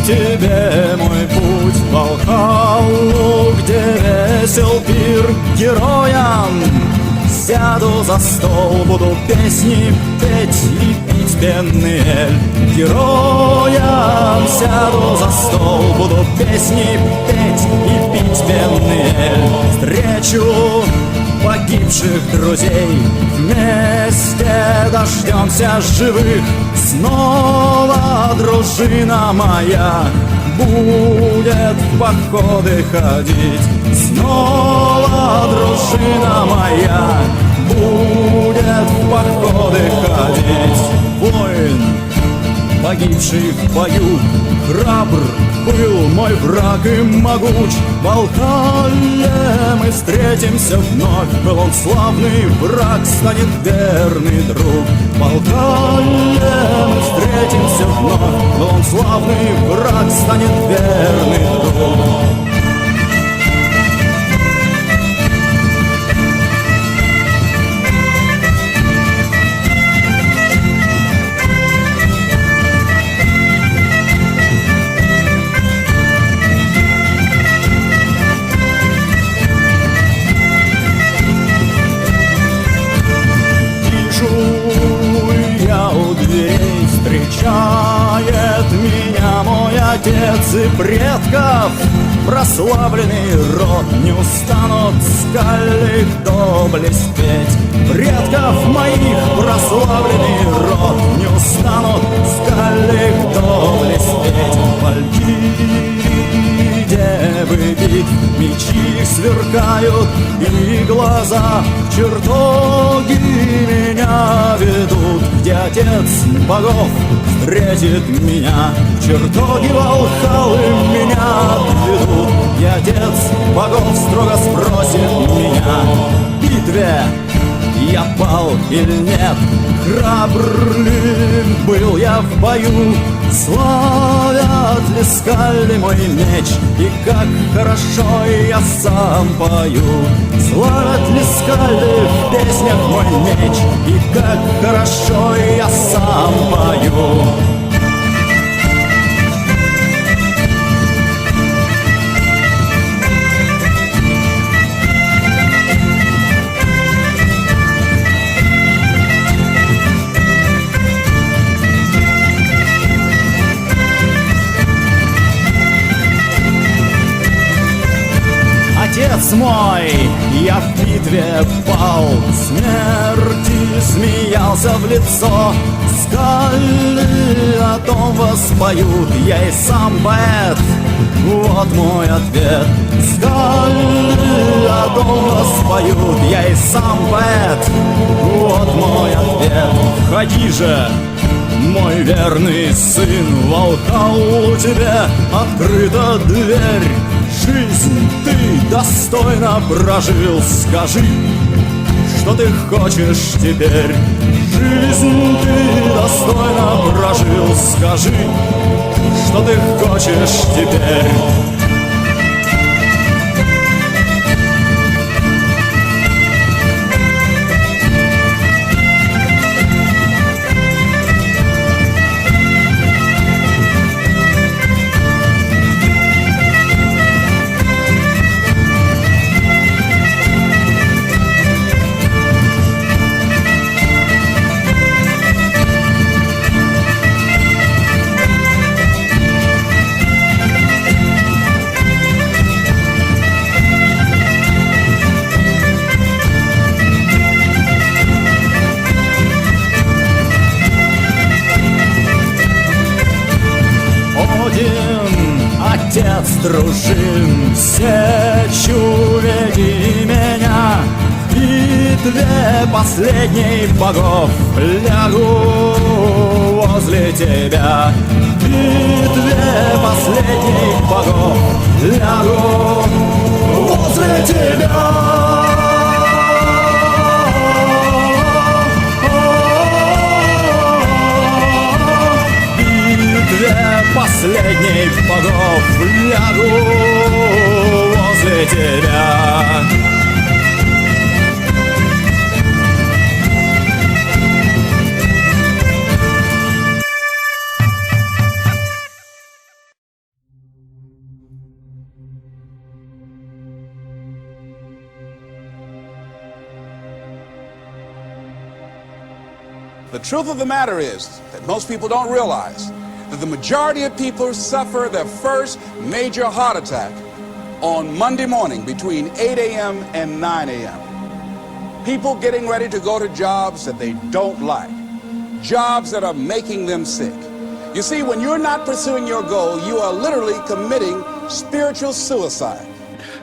тебе мой путь в Валхаллу, где весел пир героям. Сяду за стол, буду песни петь и пить пенный эль героям. Сяду за стол, буду песни петь и пить пенный эль. Встречу погибших друзей, вместе дождемся живых. Снова дружина моя будет в походы ходить. Снова дружина моя будет в походы ходить. Воин, погибший в бою, храбр был мой враг и могуч. В Валхалле мы встретимся вновь. Был он славный враг, станет верный друг. В Валхалле мы встретимся вновь. Был он славный враг, станет верный друг. Я у дверей, встречает меня мой отец и предков. Прославленный род, не устанут скальных доблесть петь. Предков моих прославленный род, не устанут скальных доблесть петь. Валькирии, девы битв, мечи их сверкают, и глаза в чертоги меня ведут, где отец богов встретит меня. В чертоги Валхаллы меня ведут, где отец богов строго спросит меня: в битве я пал или нет? Храбр ли был я в бою? Славят ли скали мой меч? И как хорошо я сам пою. Славят ли скали в песнях мой меч? И как хорошо я сам пою. Отец мой, я в битве пал, смерти смеялся в лицо. Скали о том воспоют, я и сам поэт, вот мой ответ. Скали о том воспоют, я и сам поэт, вот мой ответ. Входи же, мой верный сын, в Валхаллу тебе открыта дверь. Жизнь ты достойно прожил, скажи, что ты хочешь теперь. Жизнь ты достойно прожил, скажи, что ты хочешь теперь. Отец дружин, сечу веди меня. В битве последней богов лягу возле тебя. В битве последних богов лягу возле тебя. Последних богов лягу возле тебя. The truth of the matter is that most people don't realize that the majority of people suffer their first major heart attack on Monday morning between 8 a.m. and 9 a.m. People getting ready to go to jobs that they don't like, jobs that are making them sick. You see, when you're not pursuing your goal, you are literally committing spiritual suicide.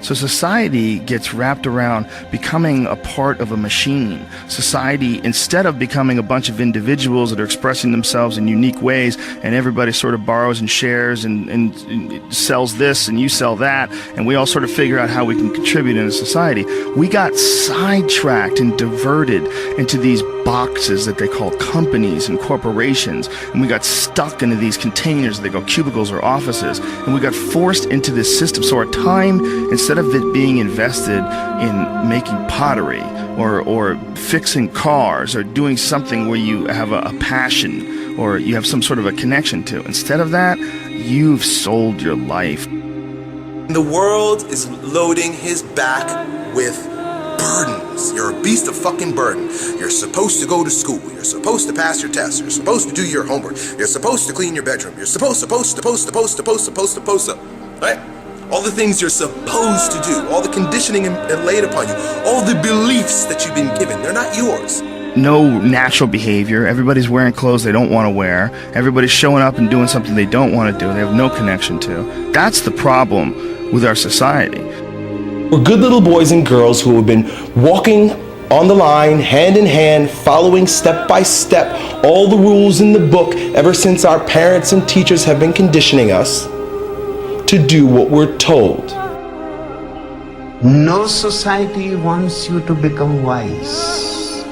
So society gets wrapped around becoming a part of a machine. Society, instead of becoming a bunch of individuals that are expressing themselves in unique ways, and everybody sort of borrows and shares and sells this and you sell that, and we all sort of figure out how we can contribute in a society, we got sidetracked and diverted into these boxes that they call companies and corporations, and we got stuck into these containers that they call cubicles or offices, and we got forced into this system. So our time, instead of it being invested in making pottery or fixing cars or doing something where you have a passion or you have some sort of a connection to, instead of that, you've sold your life. The world is loading his back with burdens. You're a beast of fucking burden. You're supposed to go to school. You're supposed to pass your tests. You're supposed to do your homework. You're supposed to clean your bedroom. You're supposed to, right? All the things you're supposed to do, all the conditioning laid upon you, all the beliefs that you've been given, they're not yours. No natural behavior. Everybody's wearing clothes they don't want to wear. Everybody's showing up and doing something they don't want to do. They have no connection to. That's the problem with our society. We're good little boys and girls who have been walking on the line, hand in hand, following step by step all the rules in the book ever since our parents and teachers have been conditioning us to do what we're told. No society wants you to become wise.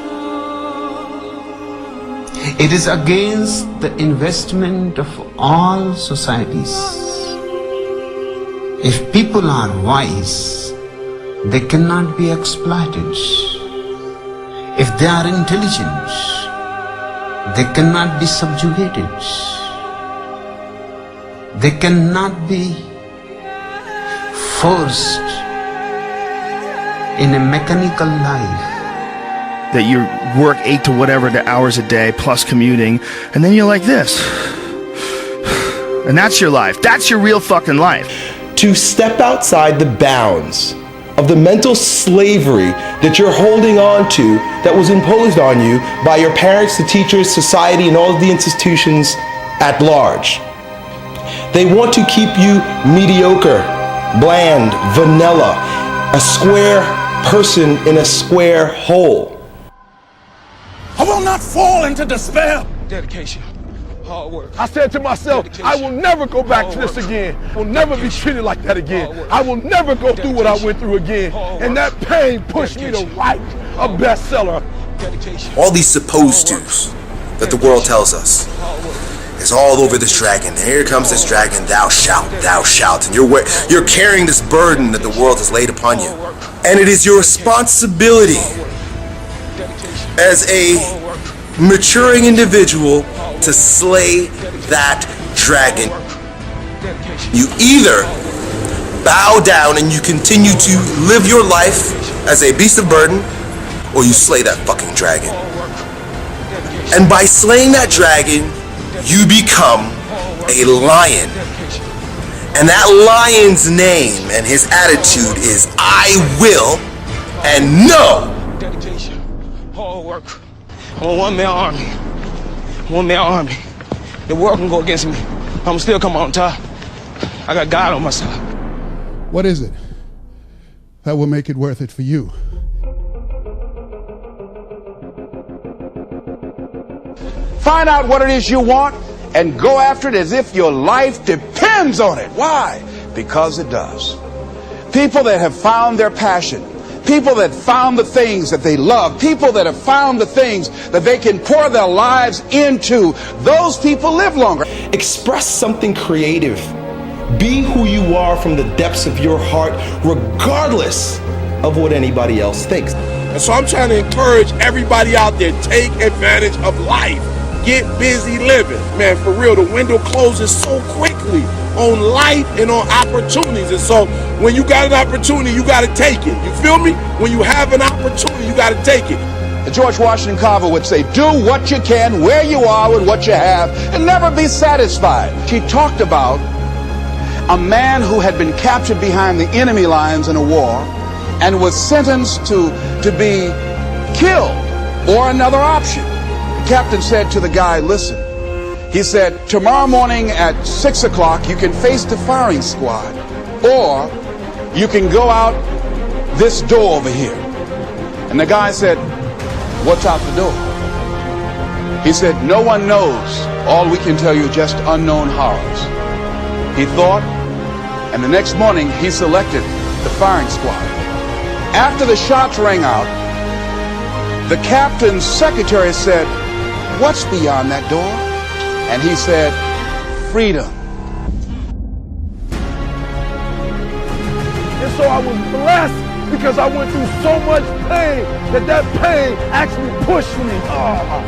It is against the investment of all societies. If people are wise, they cannot be exploited. If they are intelligent, they cannot be subjugated. They cannot be forced in a mechanical life. That you work 8 to whatever the hours a day plus commuting, and then you're like this. And that's your life. That's your real fucking life. To step outside the bounds of the mental slavery that you're holding on to that was imposed on you by your parents, the teachers, society, and all of the institutions at large. They want to keep you mediocre, bland, vanilla, a square person in a square hole. I will not fall into despair. Dedication, hard work. I said to myself, Dedication. I will never go back to this again. I will never be treated like that again. I will never go through what I went through again. And that pain pushed me to write a bestseller. All these supposed tos that the world tells us is all over this dragon. And here comes this dragon, thou shalt, and you're carrying this burden that the world has laid upon you. And it is your responsibility as a maturing individual to slay that dragon. You either bow down and you continue to live your life as a beast of burden, or you slay that fucking dragon. And by slaying that dragon, you become a lion. And that lion's name and his attitude is I will and no. Dedication, hard work. I'm a one-man army. One-man army. The world can go against me. I'm still come on top. I got God on my side. What is it that will make it worth it for you? Find out what it is you want and go after it as if your life depends on it. Why? Because it does. People that have found their passion, people that found the things that they love, people that have found the things that they can pour their lives into, those people live longer. Express something creative. Be who you are from the depths of your heart, regardless of what anybody else thinks. And so I'm trying to encourage everybody out there, take advantage of life. Get busy living. Man, for real, the window closes so quickly on life and on opportunities. And so when you got an opportunity, you got to take it. You feel me? When you have an opportunity, you got to take it. George Washington Carver would say, do what you can, where you are, with what you have, and never be satisfied. She talked about a man who had been captured behind the enemy lines in a war and was sentenced to be killed or another option. The captain said to the guy, listen, he said, tomorrow morning at 6 o'clock you can face the firing squad, or you can go out this door over here. And the guy said, what's out the door? He said, no one knows. All we can tell you just unknown horrors. He thought, and the next morning he selected the firing squad. After the shots rang out, the captain's secretary said, what's beyond that door? And he said, freedom. And so I was blessed because I went through so much pain that pain actually pushed me. Oh,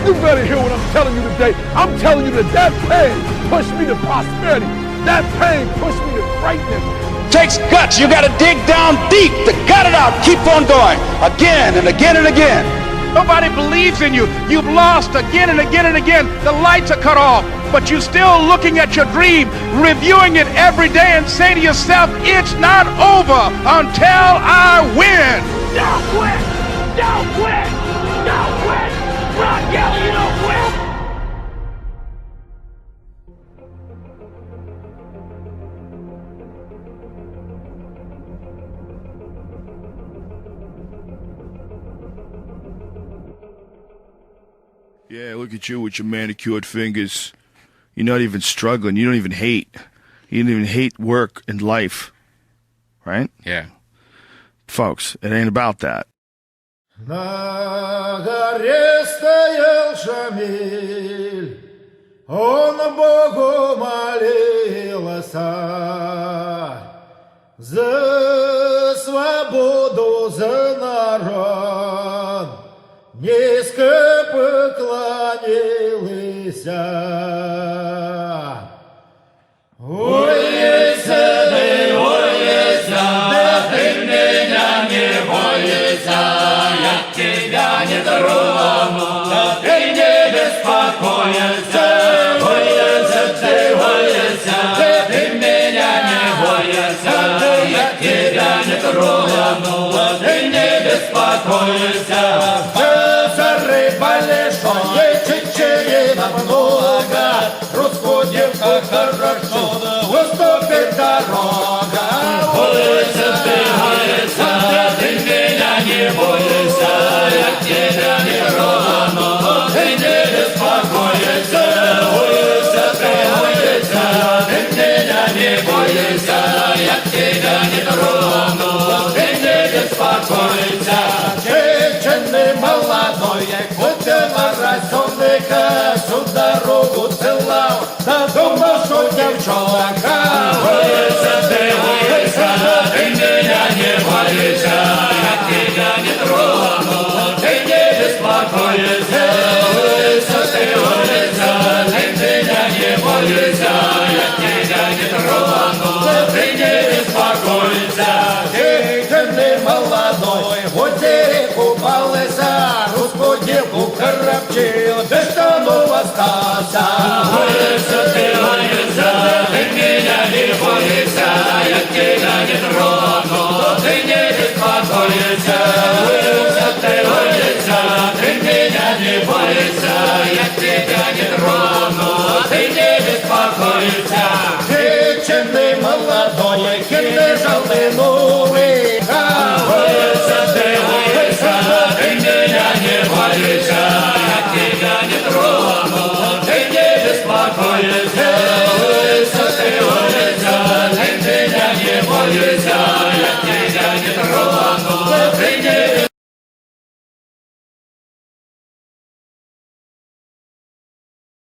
you better hear what I'm telling you today. I'm telling you that pain pushed me to prosperity. That pain pushed me to greatness. Takes guts. You got to dig down deep to gut it out. Keep on going again and again and again. Nobody believes in you. You've lost again and again and again. The lights are cut off, but you're still looking at your dream, reviewing it every day and saying to yourself, it's not over until I win. Don't quit! Don't quit! Don't quit! Ron Kelly, you don't quit! Yeah, look at you with your manicured fingers. You're not even struggling. You don't even hate. You don't even hate work and life. Right? Yeah. Folks, it ain't about that. На горе стоял Шамиль, он Богу молился за свободу, за народ, низко поклонился. Ой, русскую девку хорошо, уступит дорога. Улица, ты меня не бойся, я тебя не трону, ты не беспокойся. Улица, ты меня не бойся, я тебя не трону, ты не беспокойся. Женщины молодое, хоть морозонка, всю дорогу целал, надумал, что девчонка. Улица, ты меня не бойся, я тебя не трону, ты не беспокойся. Улица, ты меня не бойся, я тебя не трону, ты не беспокойся. Женщины молодой, вот реку балыса, русскую девку коробчил, да что ну остался. Улица, ты меня не бойся, я тебя не трону, ты не беспокойся. Улица, ты меня не бойся, я тебя не трону, ты не беспокойся. Женщины молодой, кинжалы, ну